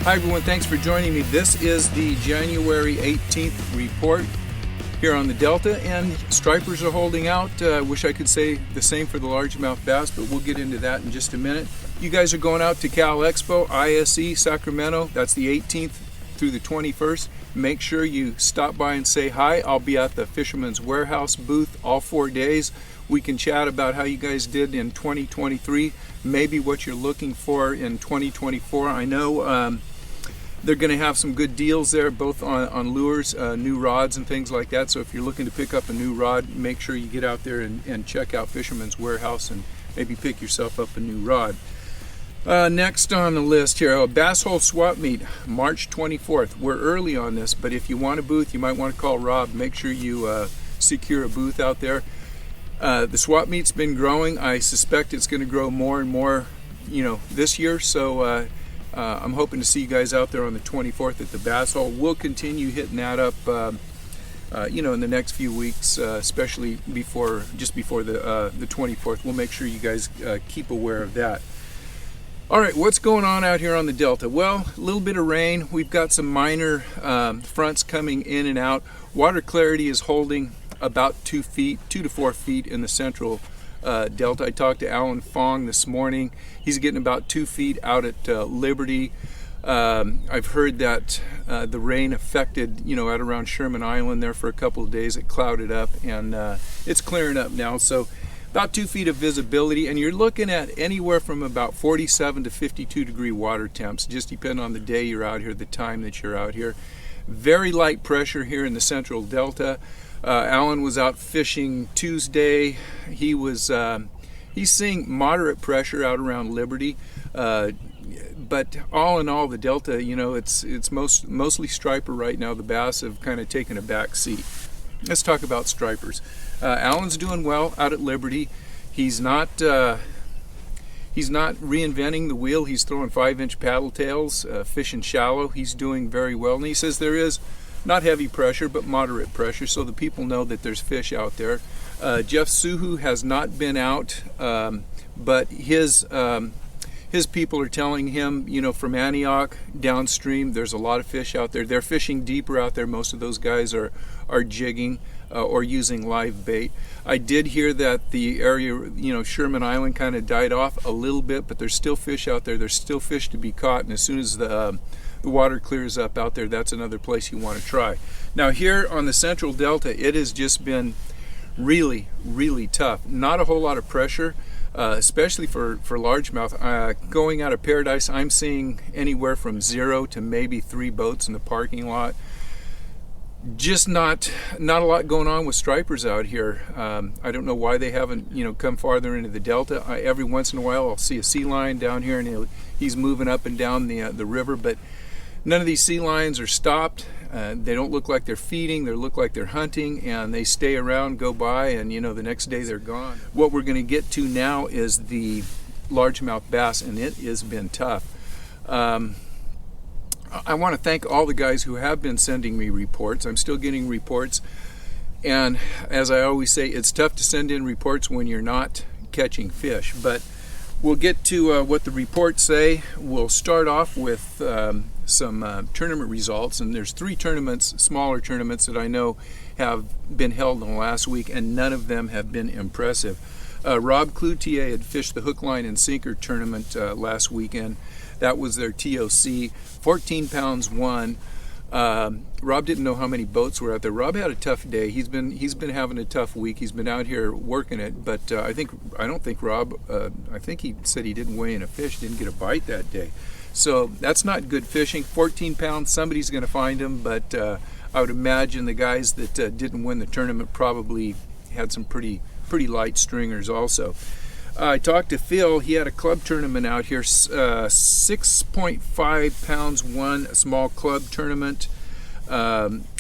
Hi everyone, thanks for joining me. This is the January 18th report here on the Delta, and stripers are holding out. Wish I could say the same for the largemouth bass, but we'll get into that in just a minute. You guys are going out to Cal Expo, ISE, Sacramento. That's the 18th through the 21st. Make sure you stop by and say hi. I'll be at the Fisherman's Warehouse booth all 4 days. We can chat about how you guys did in 2023, maybe what you're looking for in 2024. I know they're going to have some good deals there, both on lures, new rods and things like that. So if you're looking to pick up a new rod, make sure you get out there and check out Fisherman's Warehouse and maybe pick yourself up a new rod. Next on the list here, a bass hole swap meet, March 24th. We're early on this, but if you want a booth, you might want to call Rob. Make sure you secure a booth out there. The swap meet's been growing. I suspect it's going to grow more and more, this year. So I'm hoping to see you guys out there on the 24th at the bass hole. We'll continue hitting that up, in the next few weeks, especially just before the 24th. We'll make sure you guys keep aware of that. All right, what's going on out here on the Delta? Well, a little bit of rain. We've got some minor fronts coming in and out. Water clarity is holding about 2 to 4 feet in the central Delta. I talked to Alan Fong this morning. He's getting about 2 feet out at Liberty. I've heard that the rain affected, at around Sherman Island there for a couple of days. It clouded up, and it's clearing up now. So about 2 feet of visibility, and you're looking at anywhere from about 47 to 52 degree water temps, just depending on the day you're out here, the time that you're out here. Very light pressure here in the central Delta. Alan was out fishing Tuesday. He's seeing moderate pressure out around Liberty, but all in all, the Delta, it's mostly striper right now. The bass have kind of taken a back seat. Let's talk about stripers. Alan's doing well out at Liberty. He's not reinventing the wheel. He's throwing 5-inch paddle tails, fishing shallow. He's doing very well, and he says there is not heavy pressure, but moderate pressure, so the people know that there's fish out there. Jeff Suhu has not been out, but his people are telling him, from Antioch downstream, there's a lot of fish out there. They're fishing deeper out there. Most of those guys are jigging or using live bait. I did hear that the area, Sherman Island kind of died off a little bit, but there's still fish out there. There's still fish to be caught, and as soon as the water clears up out there, that's another place you want to try. Now here on the central Delta, it has just been really, really tough. Not a whole lot of pressure, especially for largemouth. Going out of Paradise, I'm seeing anywhere from 0 to maybe 3 boats in the parking lot. Just not a lot going on with stripers out here. I don't know why they haven't come farther into the Delta. Every once in a while I'll see a sea lion down here, and he's moving up and down the river, but none of these sea lions are stopped. They don't look like they're feeding. They look like they're hunting, and they stay around, go by, and the next day they're gone. What we're going to get to now is the largemouth bass, and it has been tough. I want to thank all the guys who have been sending me reports. I'm still getting reports, and as I always say, it's tough to send in reports when you're not catching fish, but we'll get to what the reports say. We'll start off with some tournament results, and there's 3 tournaments, smaller tournaments, that I know have been held in the last week, and none of them have been impressive. Rob Cloutier had fished the hook, line, and sinker tournament last weekend. That was their TOC. 14 pounds won. Rob didn't know how many boats were out there. Rob had a tough day. He's been having a tough week. He's been out here working it, but I don't think Rob. I think he said he didn't weigh in a fish, didn't get a bite that day. So that's not good fishing. 14 pounds. Somebody's going to find him, but I would imagine the guys that didn't win the tournament probably had some pretty light stringers also. I talked to Phil. He had a club tournament out here. 6.5 pounds won a small club tournament.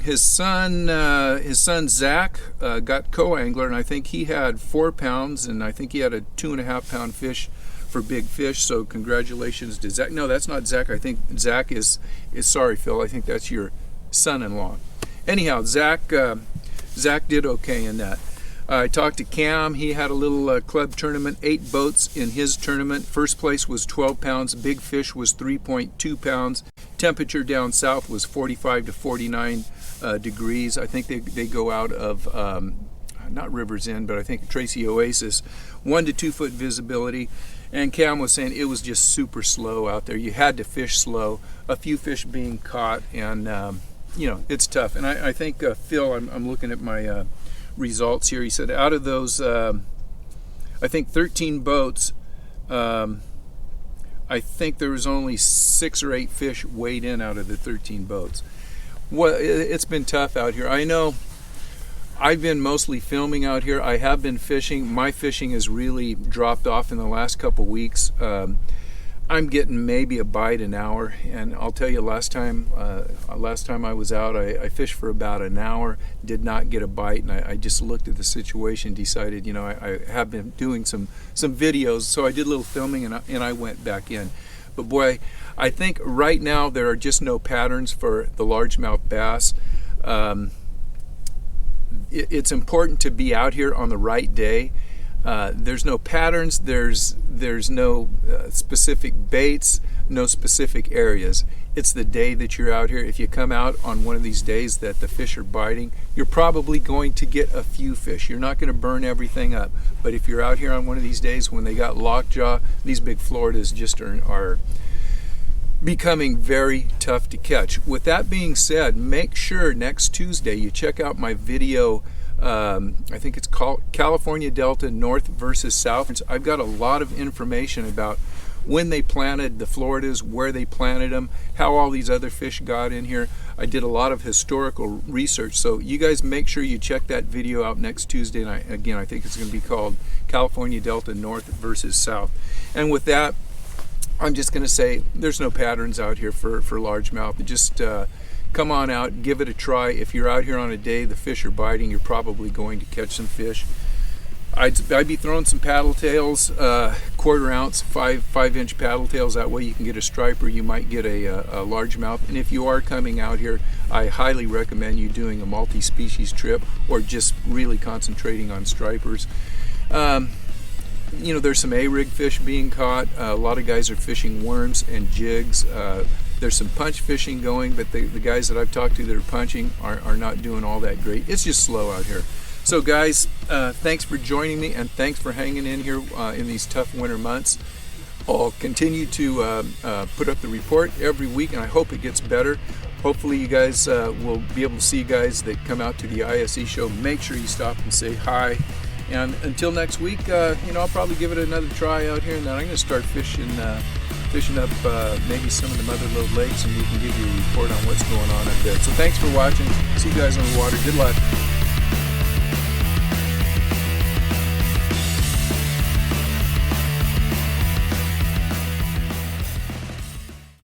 His son Zach got co-angler, and I think he had 4 pounds, and I think he had a 2.5 pound fish for big fish. So congratulations to Zach. No, that's not Zach. I think Zach is sorry, Phil. I think that's your son-in-law. Anyhow, Zach did okay in that. I talked to Cam. He had a little club tournament, 8 boats in his tournament. First place was 12 pounds. Big fish was 3.2 pounds. Temperature down south was 45 to 49 degrees. I think they go out of, not River's End, but I think Tracy Oasis. 1 to 2 foot visibility. And Cam was saying it was just super slow out there. You had to fish slow. A few fish being caught, and you know, it's tough. And I think Phil, I'm looking at my results here. He said out of those, I think 13 boats, I think there was only 6 or 8 fish weighed in out of the 13 boats. Well, it's been tough out here. I know I've been mostly filming out here. I have been fishing. My fishing has really dropped off in the last couple weeks. I'm getting maybe a bite an hour, and I'll tell you, last time I was out, I fished for about an hour, did not get a bite, and I just looked at the situation, decided, you know, I have been doing some videos, so I did a little filming, and I went back in. But boy, I think right now there are just no patterns for the largemouth bass. It's important to be out here on the right day. There's no patterns, there's no specific baits, no specific areas. It's the day that you're out here. If you come out on one of these days that the fish are biting, you're probably going to get a few fish. You're not going to burn everything up. But if you're out here on one of these days when they got lockjaw, these big Floridas just are becoming very tough to catch. With that being said, make sure next Tuesday you check out my video. I think it's called California Delta North versus South. I've got a lot of information about when they planted the Floridas, where they planted them, how all these other fish got in here. I did a lot of historical research, so you guys make sure you check that video out next Tuesday. And I think it's going to be called California Delta North versus South. And with that, I'm just going to say there's no patterns out here for largemouth. Just come on out, give it a try. If you're out here on a day the fish are biting, you're probably going to catch some fish. I'd be throwing some paddle tails, 1/4 ounce, 5-inch paddle tails. That way you can get a striper, you might get a largemouth. And if you are coming out here, I highly recommend you doing a multi-species trip or just really concentrating on stripers. You know, there's some A-rig fish being caught. A lot of guys are fishing worms and jigs. There's some punch fishing going, but the guys that I've talked to that are punching are not doing all that great. It's just slow out here. So guys, thanks for joining me, and thanks for hanging in here in these tough winter months. I'll continue to put up the report every week, and I hope it gets better. Hopefully you guys will be able to see guys that come out to the ISE show. Make sure you stop and say hi. And until next week, you know, I'll probably give it another try out here, and then I'm going to start fishing up maybe some of the Mother Lode lakes, and we can give you a report on what's going on up there. So thanks for watching. See you guys on the water. Good luck.